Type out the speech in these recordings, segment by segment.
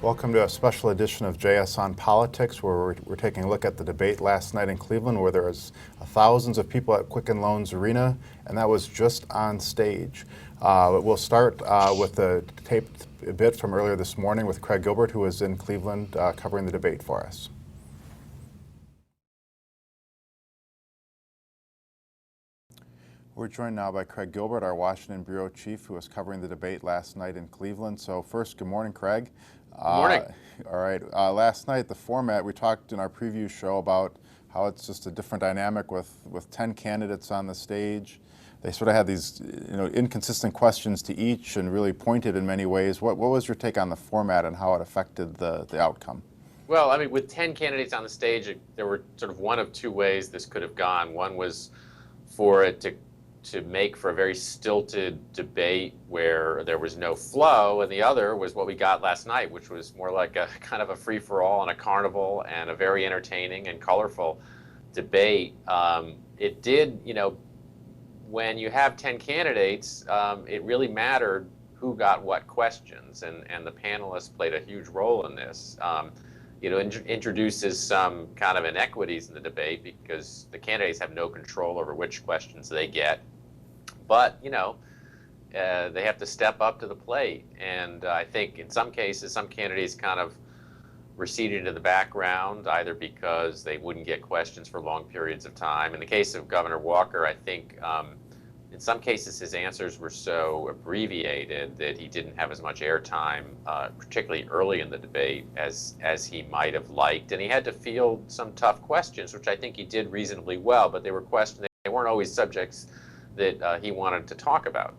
Welcome to a special edition of JS on Politics, where we're taking a look at the debate last night in Cleveland, where there was thousands of people at Quicken Loans Arena, and that was just on stage. We'll start with a taped bit from earlier this morning with Craig Gilbert, who was in Cleveland covering the debate for us. We're joined now by Craig Gilbert, our Washington bureau chief, who was covering the debate last night in Cleveland. So first, good morning, Craig. Good morning. All right. Last night, the format, we talked in our preview show about how it's just a different dynamic with 10 candidates on the stage. They sort of had these inconsistent questions to each and really pointed in many ways. What was your take on the format and how it affected the outcome? Well, I mean, with 10 candidates on the stage, there were sort of one of two ways this could have gone. One was for it to make for a very stilted debate where there was no flow, and the other was what we got last night, which was more like a kind of a free-for-all and a carnival and a very entertaining and colorful debate. It did, when you have 10 candidates, it really mattered who got what questions, and the panelists played a huge role in this. Introduces some kind of inequities in the debate because the candidates have no control over which questions they get. But, they have to step up to the plate. And I think in some cases, some candidates kind of receded to the background, either because they wouldn't get questions for long periods of time. In the case of Governor Walker, I think in some cases his answers were so abbreviated that he didn't have as much airtime, particularly early in the debate, as he might have liked. And he had to field some tough questions, which I think he did reasonably well, but they were questions, they weren't always subjects that he wanted to talk about.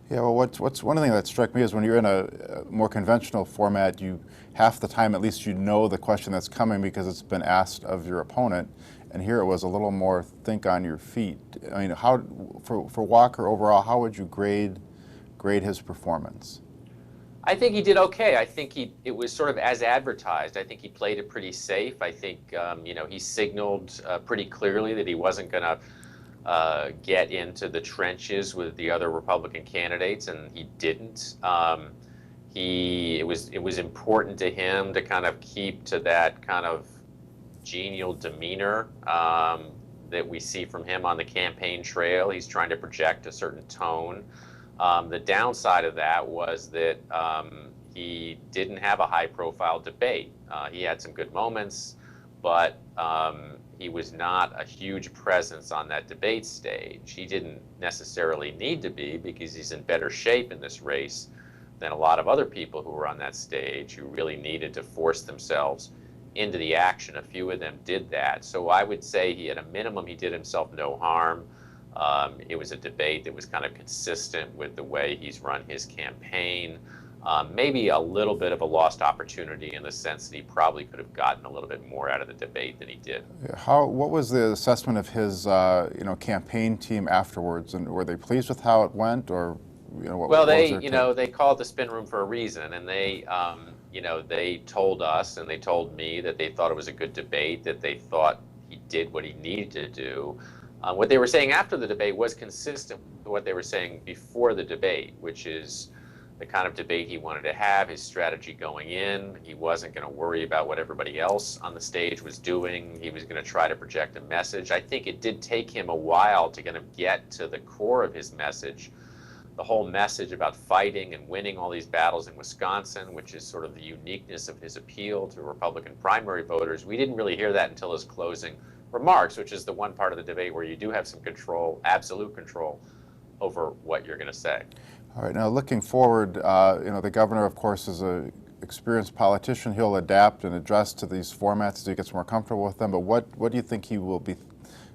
Yeah, well, what's one thing that struck me is when you're in a more conventional format, you half the time at least you know the question that's coming because it's been asked of your opponent, and here it was a little more think on your feet. I mean, how for Walker overall, how would you grade his performance? I think he did okay. I think it was sort of as advertised. I think he played it pretty safe. I think he signaled pretty clearly that he wasn't going to get into the trenches with the other Republican candidates, and he didn't. It was important to him to kind of keep to that kind of genial demeanor that we see from him on the campaign trail. He's trying to project a certain tone. The downside of that was that he didn't have a high-profile debate. He had some good moments, but he was not a huge presence on that debate stage. He didn't necessarily need to be because he's in better shape in this race than a lot of other people who were on that stage who really needed to force themselves into the action. A few of them did that. So I would say at a minimum, he did himself no harm. It was a debate that was kind of consistent with the way he's run his campaign. Maybe a little bit of a lost opportunity in the sense that he probably could have gotten a little bit more out of the debate than he did. What was the assessment of his campaign team afterwards, and were they pleased with how it went, or they call it the spin room for a reason, and they told us and they told me that they thought it was a good debate, that they thought he did what he needed to do. What they were saying after the debate was consistent with what they were saying before the debate, which is the kind of debate he wanted to have, his strategy going in. He wasn't going to worry about what everybody else on the stage was doing. He was going to try to project a message. I think it did take him a while to kind of get to the core of his message, the whole message about fighting and winning all these battles in Wisconsin, which is sort of the uniqueness of his appeal to Republican primary voters. We didn't really hear that until his closing remarks, which is the one part of the debate where you do have some control, absolute control, over what you're going to say. All right, now looking forward, the governor, of course, is an experienced politician. He'll adapt and adjust to these formats as he gets more comfortable with them. But what do you think he will be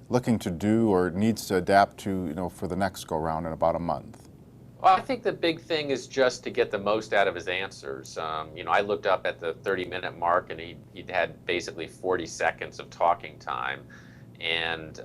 looking to do or needs to adapt to, for the next go-round in about a month? Well, I think the big thing is just to get the most out of his answers. I looked up at the 30-minute mark, and he'd had basically 40 seconds of talking time. And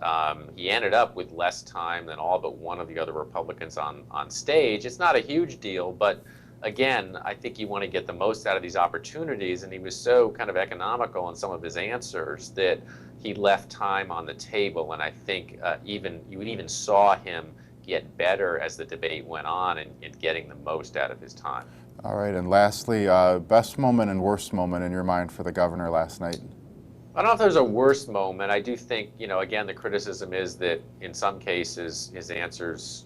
he ended up with less time than all but one of the other Republicans on stage. It's not a huge deal, but again, I think you want to get the most out of these opportunities, and he was so kind of economical in some of his answers that he left time on the table, and I think you even saw him get better as the debate went on and getting the most out of his time. All right, and lastly, best moment and worst moment in your mind for the governor last night? I don't know if there's a worst moment. I do think, again, the criticism is that in some cases his answers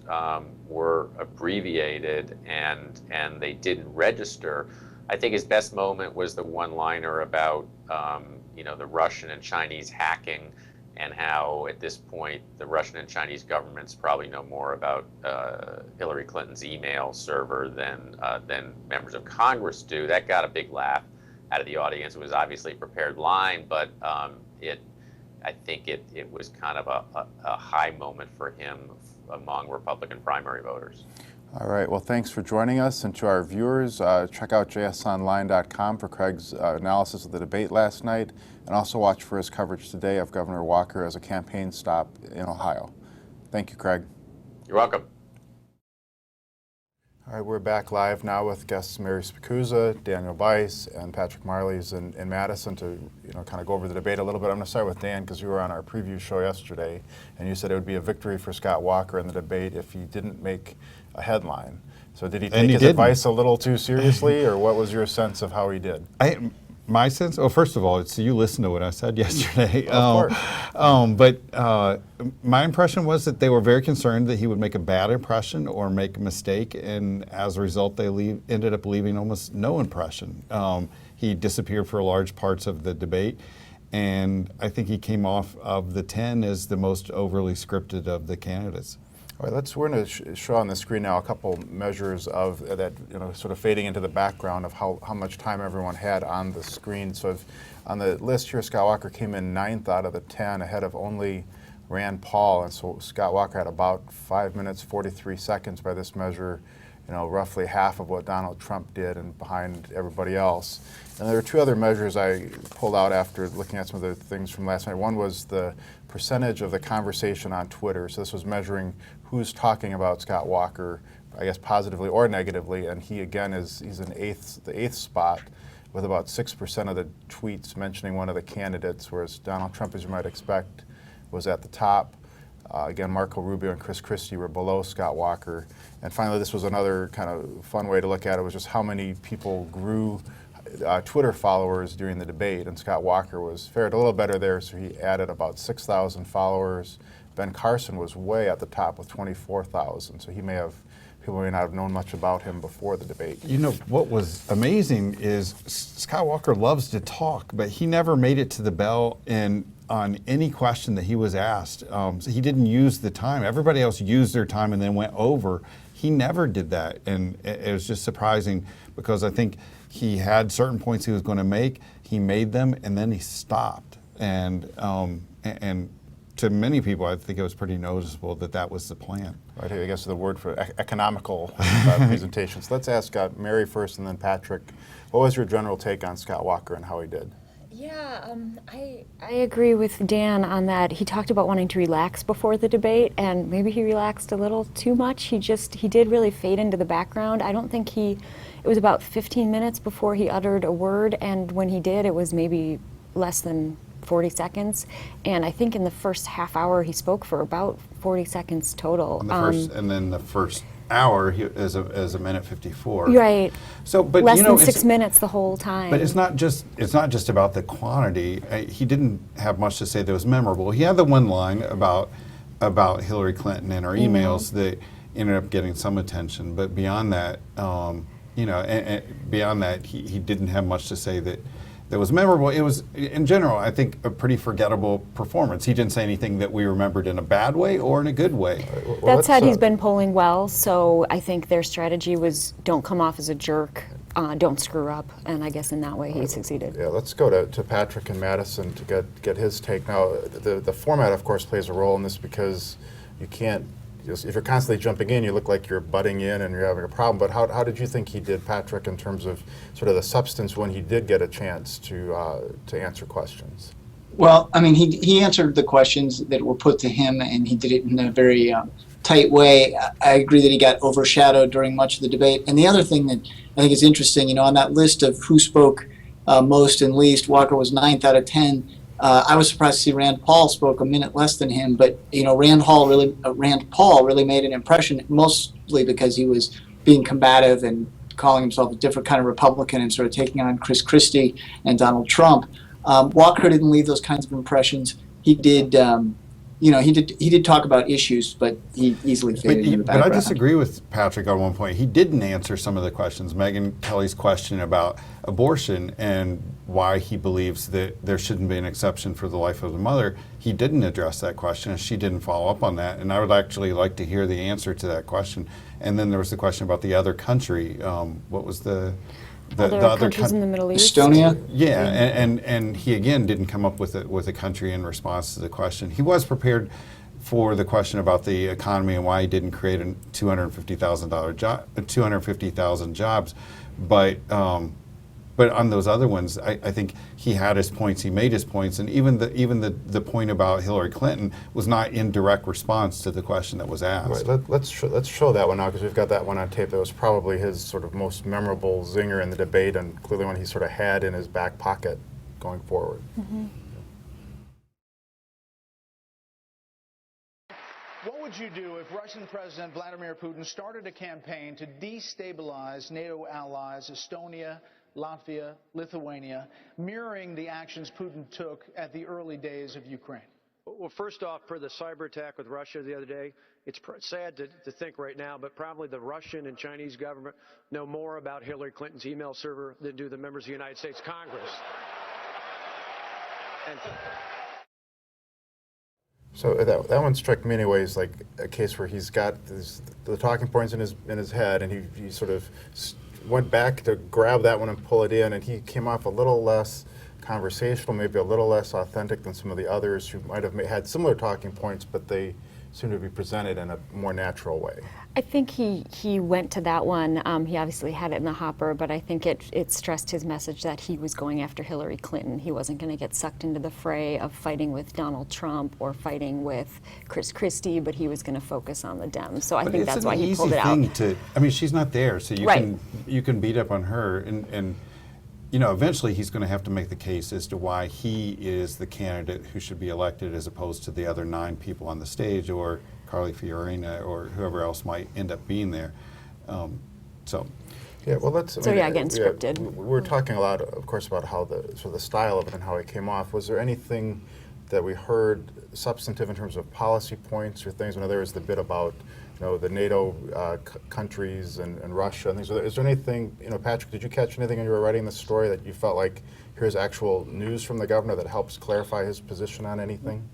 were abbreviated and they didn't register. I think his best moment was the one-liner about, the Russian and Chinese hacking, and how at this point the Russian and Chinese governments probably know more about Hillary Clinton's email server than members of Congress do. That got a big laugh out of the audience. It was obviously a prepared line, but I think it was kind of a high moment for him among Republican primary voters. All right, well, thanks for joining us. And to our viewers, check out jsonline.com for Craig's analysis of the debate last night, and also watch for his coverage today of Governor Walker as a campaign stop in Ohio. Thank you, Craig. You're welcome. All right, we're back live now with guests Mary Spicuzza, Daniel Bice, and Patrick Marley's in Madison to kind of go over the debate a little bit. I'm going to start with Dan because you were on our preview show yesterday, and you said it would be a victory for Scott Walker in the debate if he didn't make a headline. So did he take his advice a little too seriously, or what was your sense of how he did? My sense, first of all, you listened to what I said yesterday. Of course. But my impression was that they were very concerned that he would make a bad impression or make a mistake, and as a result, they ended up leaving almost no impression. He disappeared for large parts of the debate, and I think he came off of the 10 as the most overly scripted of the candidates. All right, we're going to show on the screen now a couple measures of that, sort of fading into the background of how much time everyone had on the screen. So on the list here, Scott Walker came in 9th out of the 10, ahead of only Rand Paul. And so Scott Walker had about 5 minutes, 43 seconds by this measure, roughly half of what Donald Trump did and behind everybody else. And there are two other measures I pulled out after looking at some of the things from last night. One was the percentage of the conversation on Twitter. So this was measuring who's talking about Scott Walker, I guess positively or negatively, and he again he's in the eighth spot with about 6% of the tweets mentioning one of the candidates, whereas Donald Trump, as you might expect, was at the top. Again, Marco Rubio and Chris Christie were below Scott Walker. And finally, this was another kind of fun way to look at it, was just how many people grew Twitter followers during the debate, and Scott Walker fared a little better there, so he added about 6,000 followers. Ben Carson was way at the top with 24,000, so people may not have known much about him before the debate. What was amazing is Scott Walker loves to talk, but he never made it to the bell on any question that he was asked. So he didn't use the time. Everybody else used their time and then went over. He never did that, and it was just surprising because I think he had certain points he was going to make. He made them, and then he stopped. And to many people, I think it was pretty noticeable that was the plan. Right, I guess the word for economical presentations. Let's ask Mary first and then Patrick. What was your general take on Scott Walker and how he did? Yeah, I agree with Dan on that. He talked about wanting to relax before the debate, and maybe he relaxed a little too much. He did really fade into the background. I don't think it was about 15 minutes before he uttered a word, and when he did, it was maybe less than 40 seconds. And I think in the first half hour, he spoke for about 40 seconds total. And then the first hour is a minute 54. Right. So, but less than 6 minutes the whole time. But it's not just about the quantity. He didn't have much to say that was memorable. He had the one line about Hillary Clinton and her emails that ended up getting some attention. But beyond that, beyond that, he didn't have much to say that was memorable. It was, in general, I think, a pretty forgettable performance. He didn't say anything that we remembered in a bad way or in a good way. That said, he's been polling well, so I think their strategy was don't come off as a jerk, don't screw up, and I guess in that way he succeeded. Yeah, let's go to Patrick and Madison to get his take. Now, the format, of course, plays a role in this because you can't, if you're constantly jumping in, you look like you're butting in and you're having a problem. But how did you think he did, Patrick, in terms of sort of the substance when he did get a chance to answer questions? Well, I mean, he answered the questions that were put to him, and he did it in a very tight way. I agree that he got overshadowed during much of the debate. And the other thing that I think is interesting, on that list of who spoke most and least, Walker was 9th out of 10. I was surprised to see Rand Paul spoke a minute less than him, but Rand Paul really made an impression, mostly because he was being combative and calling himself a different kind of Republican and sort of taking on Chris Christie and Donald Trump. Walker didn't leave those kinds of impressions. He did, he did talk about issues, but he easily faded into the background. But I disagree with Patrick on one point. He didn't answer some of the questions. Megyn Kelly's question about abortion and why he believes that there shouldn't be an exception for the life of the mother, he didn't address that question, and she didn't follow up on that. And I would actually like to hear the answer to that question. And then there was the question about the other country. What was the other countries in the Middle East? Estonia? Yeah, and he again didn't come up with a country in response to the question. He was prepared for the question about the economy and why he didn't create a $250,000 jobs, but on those other ones, I think he had his points. He made his points, and even the point about Hillary Clinton was not in direct response to the question that was asked. Right, let's show that one now, because we've got that one on tape. That was probably his sort of most memorable zinger in the debate, and clearly one he sort of had in his back pocket going forward. Mm-hmm. What would you do if Russian President Vladimir Putin started a campaign to destabilize NATO allies Estonia, Latvia, Lithuania, mirroring the actions Putin took at the early days of Ukraine? Well, first off, for the cyber attack with Russia the other day, it's sad to think right now, but probably the Russian and Chinese government know more about Hillary Clinton's email server than do the members of the United States Congress. And So that one struck me in many ways like a case where he's got the talking points in his head, and he sort of went back to grab that one and pull it in, and he came off a little less conversational, maybe a little less authentic than some of the others who might have had similar talking points, but they seem to be presented in a more natural way. I think he went to that one. He obviously had it in the hopper, but I think it stressed his message that he was going after Hillary Clinton. He wasn't going to get sucked into the fray of fighting with Donald Trump or fighting with Chris Christie, but he was going to focus on the Dems. So I think that's why he pulled it out. I mean, she's not there, so you can beat up on her, and eventually he's going to have to make the case as to why he is the candidate who should be elected as opposed to the other 9 people on the stage, or Carly Fiorina, or whoever else might end up being there. Yeah, well, that's again, scripted. We're talking a lot, of course, about how the style of it and how it came off. Was there anything that we heard substantive in terms of policy points or things? I know there was the bit about the NATO countries and Russia and things. Is there anything, Patrick, did you catch anything when you were writing the story that you felt like here's actual news from the governor that helps clarify his position on anything?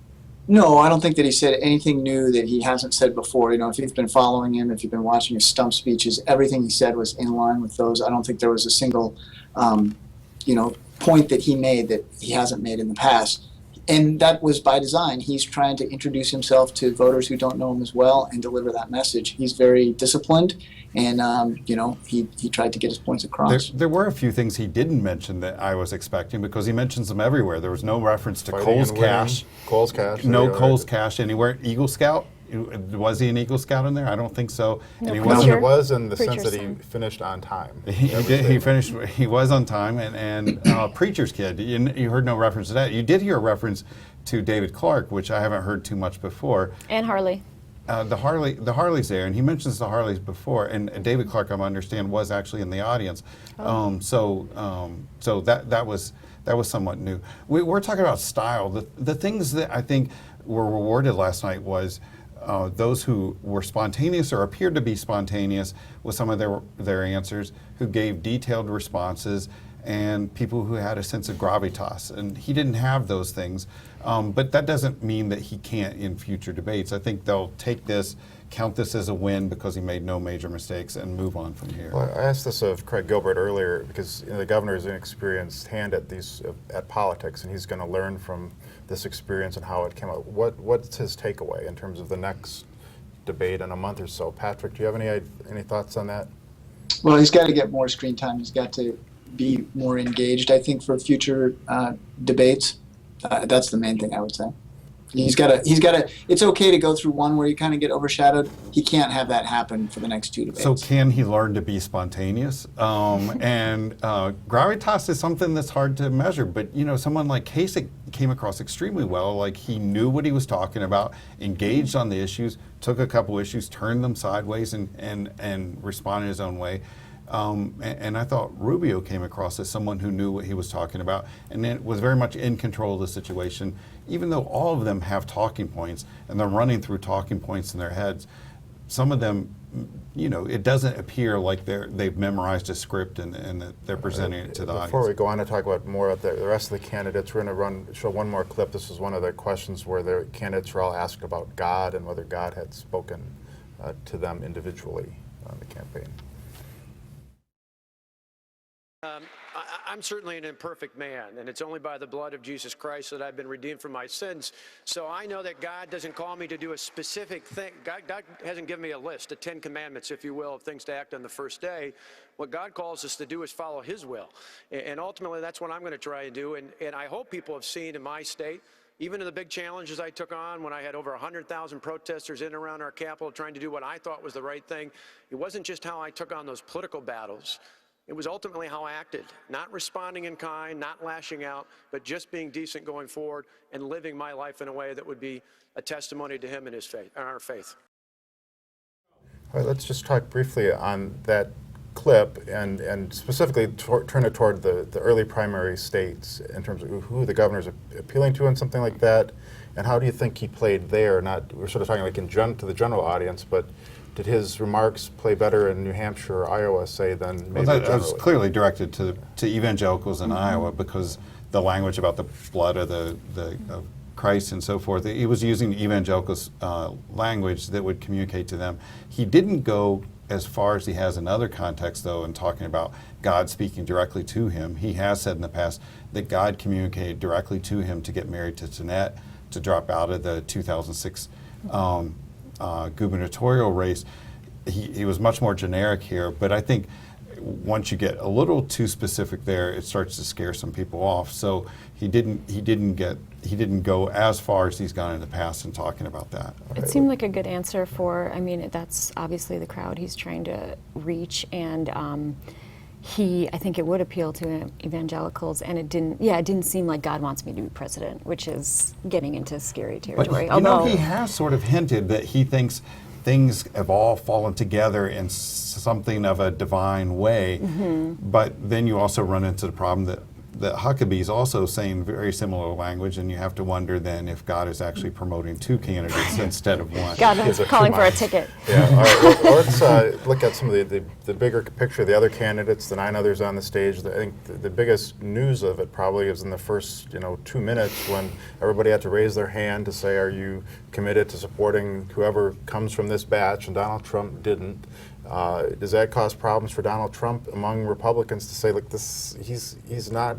No, I don't think that he said anything new that he hasn't said before. If you've been following him, if you've been watching his stump speeches, everything he said was in line with those. I don't think there was a single, point that he made that he hasn't made in the past. And that was by design. He's trying to introduce himself to voters who don't know him as well and deliver that message. He's very disciplined, and he tried to get his points across. There were a few things he didn't mention that I was expecting, because he mentions them everywhere. There was no reference to Cole's Cash. Cole's Cash. No Cole's Cash anywhere. Eagle Scout. Was he an Eagle Scout in there? I don't think so. No, and he Preacher. It was in the sense that he son. finished on time. He did. He finished. He was on time, and Preacher's Kid. You heard no reference to that. You did hear a reference to David Clark, which I haven't heard too much before. And Harley. The Harley's there, and he mentions the Harleys before. And David Clark, I understand, was actually in the audience. So that was somewhat new. We're talking about style. The things that I think were rewarded last night was those who were spontaneous or appeared to be spontaneous with some of their answers, who gave detailed responses, and people who had a sense of gravitas. And he didn't have those things, but that doesn't mean that he can't in future debates. I think they'll take this, count this as a win because he made no major mistakes, and move on from here. Well, I asked this of Craig Gilbert earlier because the governor is an experienced hand at politics, and he's going to learn from this experience and how it came out. What's his takeaway in terms of the next debate in a month or so? Patrick, do you have any thoughts on that? Well, he's got to get more screen time. He's got to be more engaged, I think, for future debates. That's the main thing I would say. He's got to, it's okay to go through one where you kind of get overshadowed. He can't have that happen for the next 2 debates. So can he learn to be spontaneous? And gravitas is something that's hard to measure, but someone like Kasich came across extremely well. Like, he knew what he was talking about, engaged on the issues, took a couple issues, turned them sideways, and responded his own way. And I thought Rubio came across as someone who knew what he was talking about and then was very much in control of the situation, even though all of them have talking points and they're running through talking points in their heads. Some of them, it doesn't appear like they've memorized a script and that they're presenting it to the audience. Before we go on to talk about more of the rest of the candidates, we're going to show one more clip. This is one of the questions where the candidates were all asked about God and whether God had spoken to them individually on the campaign. I'm certainly an imperfect man, and it's only by the blood of Jesus Christ that I've been redeemed from my sins. So I know that God doesn't call me to do a specific thing. God hasn't given me a list, a 10 commandments, if you will, of things to act on the first day. What God calls us to do is follow his will. And ultimately, that's what I'm going to try and do. And I hope people have seen in my state, even in the big challenges I took on when I had over 100,000 protesters in and around our capital trying to do what I thought was the right thing, it wasn't just how I took on those political battles. It was ultimately how I acted, not responding in kind, not lashing out, but just being decent going forward and living my life in a way that would be a testimony to him and his faith, and our faith. All right, let's just talk briefly on that clip and specifically turn it toward the early primary states in terms of who the governor's appealing to and something like that. And how do you think he played there? We're sort of talking like to the general audience, but did his remarks play better in New Hampshire or Iowa, say, than maybe that generally? was clearly directed to evangelicals in Iowa because the language about the blood of the Christ and so forth, he was using evangelicals' language that would communicate to them. He didn't go as far as he has in other contexts, though, in talking about God speaking directly to him. He has said in the past that God communicated directly to him to get married to Jeanette, to drop out of the 2006 gubernatorial race. He was much more generic here, but I think once you get a little too specific there, it starts to scare some people off. So he didn't go as far as he's gone in the past in talking about that. It seemed like a good answer for, that's obviously the crowd he's trying to reach, and I think it would appeal to evangelicals, and it didn't seem like God wants me to be president, which is getting into scary territory. But he has sort of hinted that he thinks things have all fallen together in something of a divine way. But then you also run into the problem that Huckabee's also saying very similar language, and you have to wonder then if God is actually promoting two candidates instead of one. God is calling for a ticket. Yeah, all right, let's look at some of the bigger picture, the other candidates, the 9 others on the stage. I think the biggest news of it probably is in the first 2 minutes when everybody had to raise their hand to say, are you committed to supporting whoever comes from this batch, and Donald Trump didn't. Does that cause problems for Donald Trump among Republicans to say, look, he's not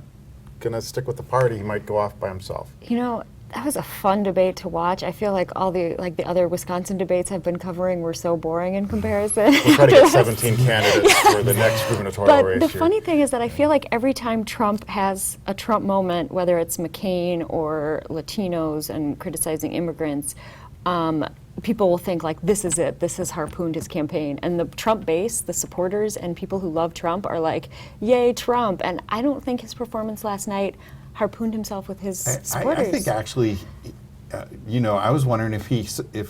going to stick with the party, he might go off by himself? That was a fun debate to watch. I feel like all the other Wisconsin debates I've been covering were so boring in comparison. We'll try to get 17 candidates for the next gubernatorial race. But the funny thing is that I feel like every time Trump has a Trump moment, whether it's McCain or Latinos and criticizing immigrants, people will think like, this is it, this has harpooned his campaign. And the Trump base, the supporters and people who love Trump are like, yay, Trump. And I don't think his performance last night harpooned himself with his supporters. I think actually, I was wondering if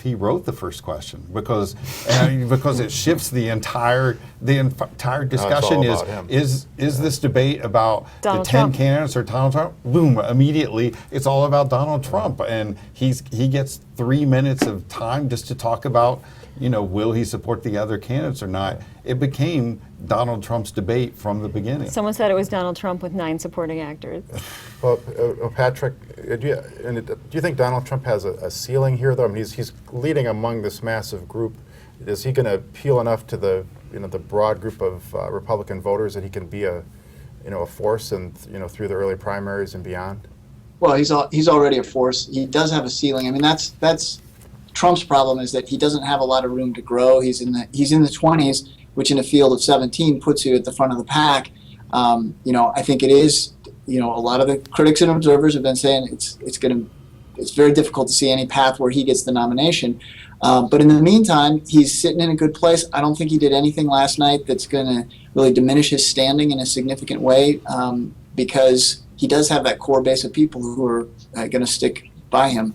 he wrote the first question because it shifts the entire discussion. Is this debate about Donald the 10 Trump. candidates or Donald Trump? Boom! Immediately, it's all about Donald Trump, and he gets 3 minutes of time just to talk about will he support the other candidates or not? It became Donald Trump's debate from the beginning. Someone said it was Donald Trump with 9 supporting actors. Well, Patrick, do you think Donald Trump has a ceiling here, though? I mean, he's leading among this massive group. Is he going to appeal enough to the broad group of Republican voters that he can be a force and through the early primaries and beyond? Well, he's already a force. He does have a ceiling. I mean, that's Trump's problem, is that he doesn't have a lot of room to grow. He's in the 20s, which in a field of 17 puts you at the front of the pack. I think it is. A lot of the critics and observers have been saying it's very difficult to see any path where he gets the nomination. But in the meantime, he's sitting in a good place. I don't think he did anything last night that's going to really diminish his standing in a significant way, because he does have that core base of people who are going to stick by him.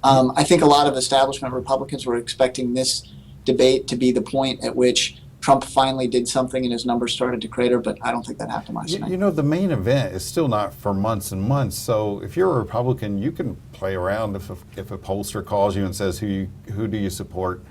I think a lot of establishment Republicans were expecting this debate to be the point at which Trump finally did something and his numbers started to crater, but I don't think that happened last night. You know, the main event is still not for months and months. So if you're a Republican, you can play around. If a pollster calls you and says who do you support,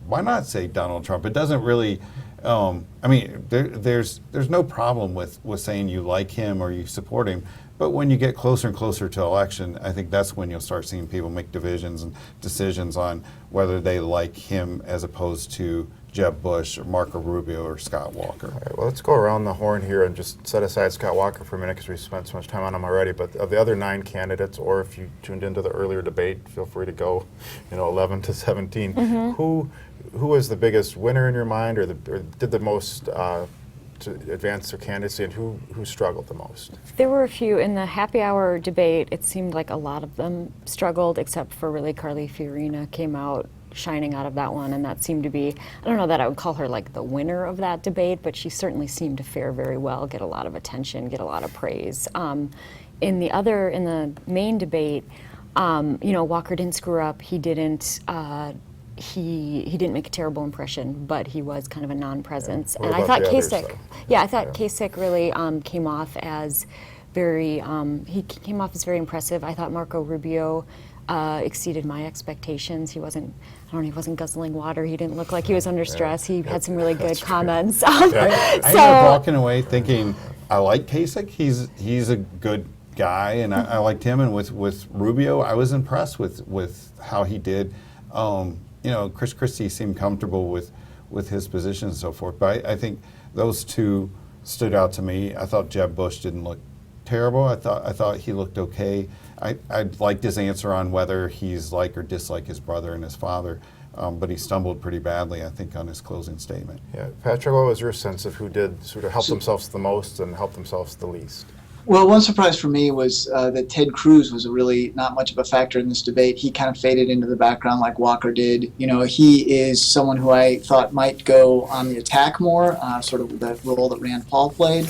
why not say Donald Trump? It doesn't really. I mean, there's no problem with saying you like him or you support him. But when you get closer and closer to election, I think that's when you'll start seeing people make divisions and decisions on whether they like him as opposed to Jeb Bush or Marco Rubio or Scott Walker. All right, well, let's go around the horn here and just set aside Scott Walker for a minute because we spent so much time on him already. But of the other 9 candidates, or if you tuned into the earlier debate, feel free to go, 11 to 17. Who was the biggest winner in your mind, or did the most to advance their candidacy, and who struggled the most? There were a few. In the happy hour debate, it seemed like a lot of them struggled, except for really Carly Fiorina came out shining out of that one, and that seemed to be, I don't know that I would call her like the winner of that debate, but she certainly seemed to fare very well, get a lot of attention, get a lot of praise. In the main debate, Walker didn't screw up. He didn't. He didn't make a terrible impression, but he was kind of a non-presence. Yeah. And I thought Kasich, Kasich really came off as very. He came off as very impressive. I thought Marco Rubio exceeded my expectations. He wasn't guzzling water. He didn't look like he was under stress. He had some really good comments. I ended up walking away thinking, I like Kasich. He's a good guy, and I liked him. And with Rubio, I was impressed with how he did. Chris Christie seemed comfortable with his position and so forth. But I think those two stood out to me. I thought Jeb Bush didn't look terrible. I thought he looked okay. I liked his answer on whether he's like or dislike his brother and his father, but he stumbled pretty badly, I think, on his closing statement. Yeah, Patrick, what was your sense of who did sort of help themselves the most and help themselves the least? Well, one surprise for me was that Ted Cruz was really not much of a factor in this debate. He kind of faded into the background like Walker did. He is someone who I thought might go on the attack more, sort of the role that Rand Paul played.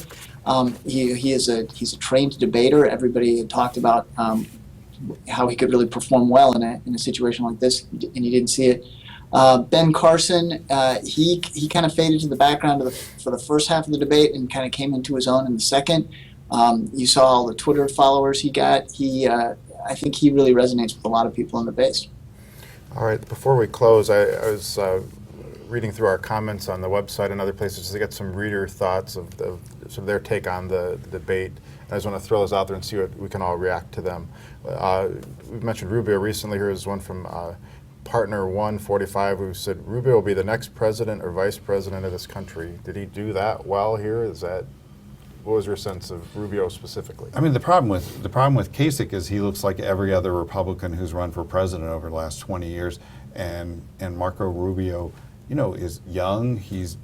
He's a trained debater. Everybody had talked about how he could really perform well in a situation like this, and you didn't see it. Ben Carson, he kind of faded to the background for the first half of the debate and kind of came into his own in the second. You saw all the Twitter followers he got. I think he really resonates with a lot of people in the base. All right, before we close, I was reading through our comments on the website and other places to get some reader thoughts of their take on the debate. I just want to throw those out there and see what we can all react to them. We've mentioned Rubio recently. Here's one from Partner 145 who said, Rubio will be the next president or vice president of this country. Did he do that well here? What was your sense of Rubio specifically? I mean, the problem with Kasich is he looks like every other Republican who's run for president over the last 20 years, and Marco Rubio, is young. He's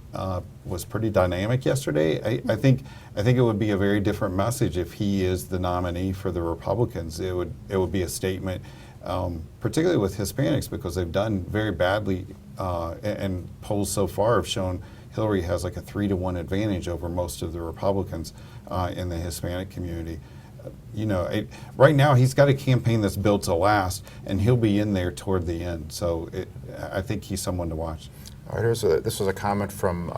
was pretty dynamic yesterday. I think it would be a very different message if he is the nominee for the Republicans. It would be a statement, particularly with Hispanics, because they've done very badly, and polls so far have shown Hillary has like a 3-to-1 advantage over most of the Republicans in the Hispanic community. Right now he's got a campaign that's built to last, and he'll be in there toward the end. So I think he's someone to watch. All right, this was a comment from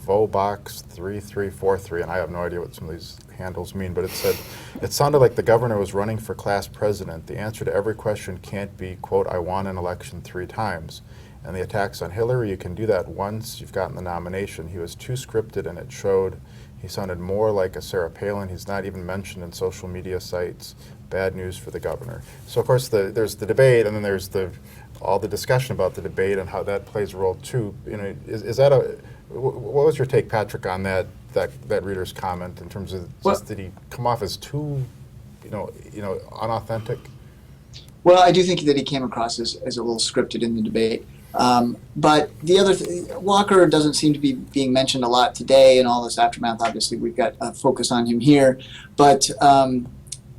Vobox3343, and I have no idea what some of these handles mean, but it said, it sounded like the governor was running for class president. The answer to every question can't be, quote, I won an election 3 times. And the attacks on Hillary, you can do that once you've gotten the nomination. He was too scripted, and it showed. He sounded more like a Sarah Palin. He's not even mentioned in social media sites. Bad news for the governor. So, of course, there's the debate, and then there's all the discussion about the debate and how that plays a role, too. Is that what was your take, Patrick, on that reader's comment in terms of did he come off as too, unauthentic? Well, I do think that he came across as a little scripted in the debate. But the other Walker doesn't seem to be being mentioned a lot today in all this aftermath. Obviously, we've got a focus on him here, but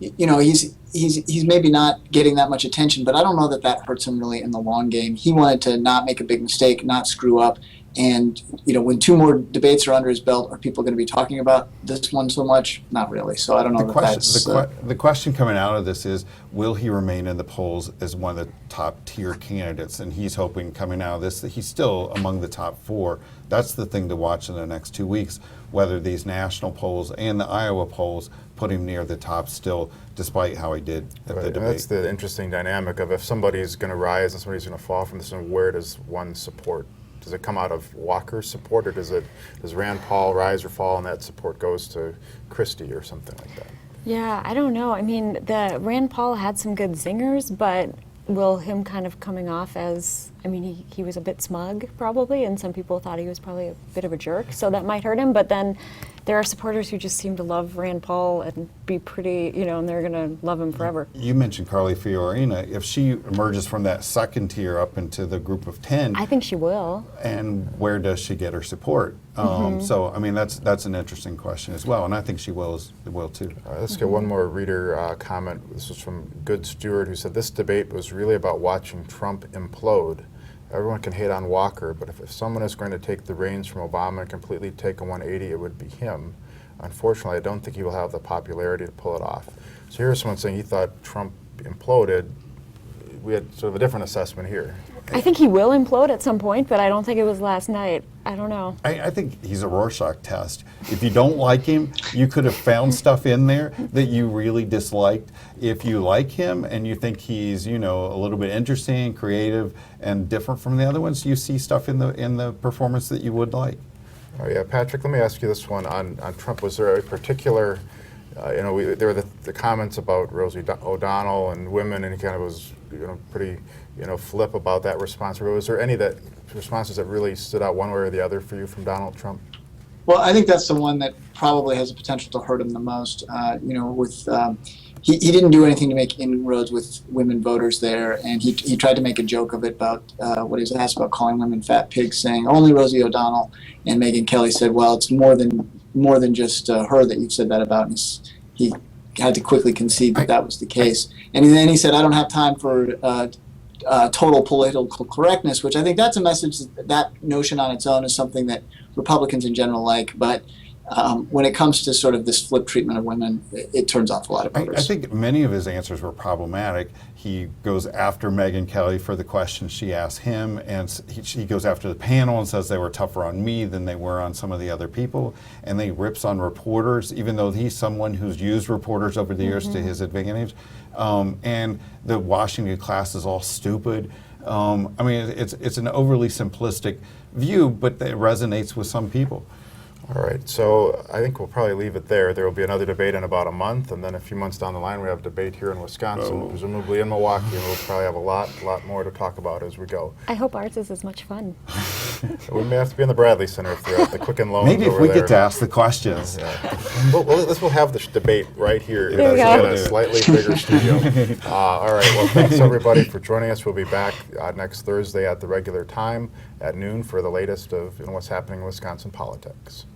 he's maybe not getting that much attention. But I don't know that hurts him really in the long game. He wanted to not make a big mistake, not screw up, And when 2 more debates are under his belt, are people going to be talking about this one so much? Not really. So I don't know The question coming out of this is, will he remain in the polls as one of the top tier candidates? And he's hoping coming out of this that he's still among the top 4. That's the thing to watch in the next 2 weeks, whether these national polls and the Iowa polls put him near the top still, despite how he did at the debate. That's the interesting dynamic of if somebody's going to rise and somebody's going to fall from this, and where does one support? Does it come out of Walker's support, or does Rand Paul rise or fall and that support goes to Christie or something like that? Yeah, I don't know. I mean, the Rand Paul had some good zingers, but will him kind of coming off as, I mean, he was a bit smug probably, and some people thought he was probably a bit of a jerk, so that might hurt him. But then there are supporters who just seem to love Rand Paul and be pretty, and they're going to love him forever. You mentioned Carly Fiorina. If she emerges from that second tier up into the group of 10, I think she will. And where does she get her support? So, I mean, that's an interesting question as well, and I think she will too. All right, let's get one more reader comment. This was from Good Stewart, who said, "This debate was really about watching Trump implode. Everyone can hate on Walker, but if someone is going to take the reins from Obama and completely take a 180, it would be him. Unfortunately, I don't think he will have the popularity to pull it off." So here's someone saying he thought Trump imploded. We had sort of a different assessment here. I think he will implode at some point, but I don't think it was last night. I don't know. I think he's a Rorschach test. If you don't like him, you could have found stuff in there that you really disliked. If you like him and you think he's, a little bit interesting, creative, and different from the other ones, you see stuff in the performance that you would like. Oh yeah, Patrick, let me ask you this one on Trump. Was there a particular, there were the comments about Rosie O'Donnell and women, and he kind of was, pretty, flip about that response. Or was there any responses that really stood out one way or the other for you from Donald Trump? Well, I think that's the one that probably has the potential to hurt him the most. He didn't do anything to make inroads with women voters there, and he tried to make a joke of it about what he was asked about calling women fat pigs, saying only Rosie O'Donnell, and Megyn Kelly said, well, it's more than just her that you've said that about. And he had to quickly concede that was the case. And then he said, I don't have time for total political correctness, which I think that's a message, that notion on its own is something that Republicans in general like, but when it comes to sort of this flip treatment of women, it turns off a lot of voters. I think many of his answers were problematic. He goes after Megyn Kelly for the questions she asked him, and he goes after the panel and says they were tougher on me than they were on some of the other people, and then he rips on reporters, even though he's someone who's used reporters over the years to his advantage. And the Washington class is all stupid. I mean, it's an overly simplistic view, but it resonates with some people. All right, so I think we'll probably leave it there. There will be another debate in about a month, and then a few months down the line, we have a debate here in Wisconsin, presumably in Milwaukee, and we'll probably have a lot more to talk about as we go. I hope ours is as much fun. We may have to be in the Bradley Center if they're at the Quicken Loans. Maybe if we get to ask the questions. Yeah. We'll have this debate right here in go. a slightly bigger studio. All right, well, thanks everybody for joining us. We'll be back next Thursday at the regular time at noon for the latest of what's happening in Wisconsin politics.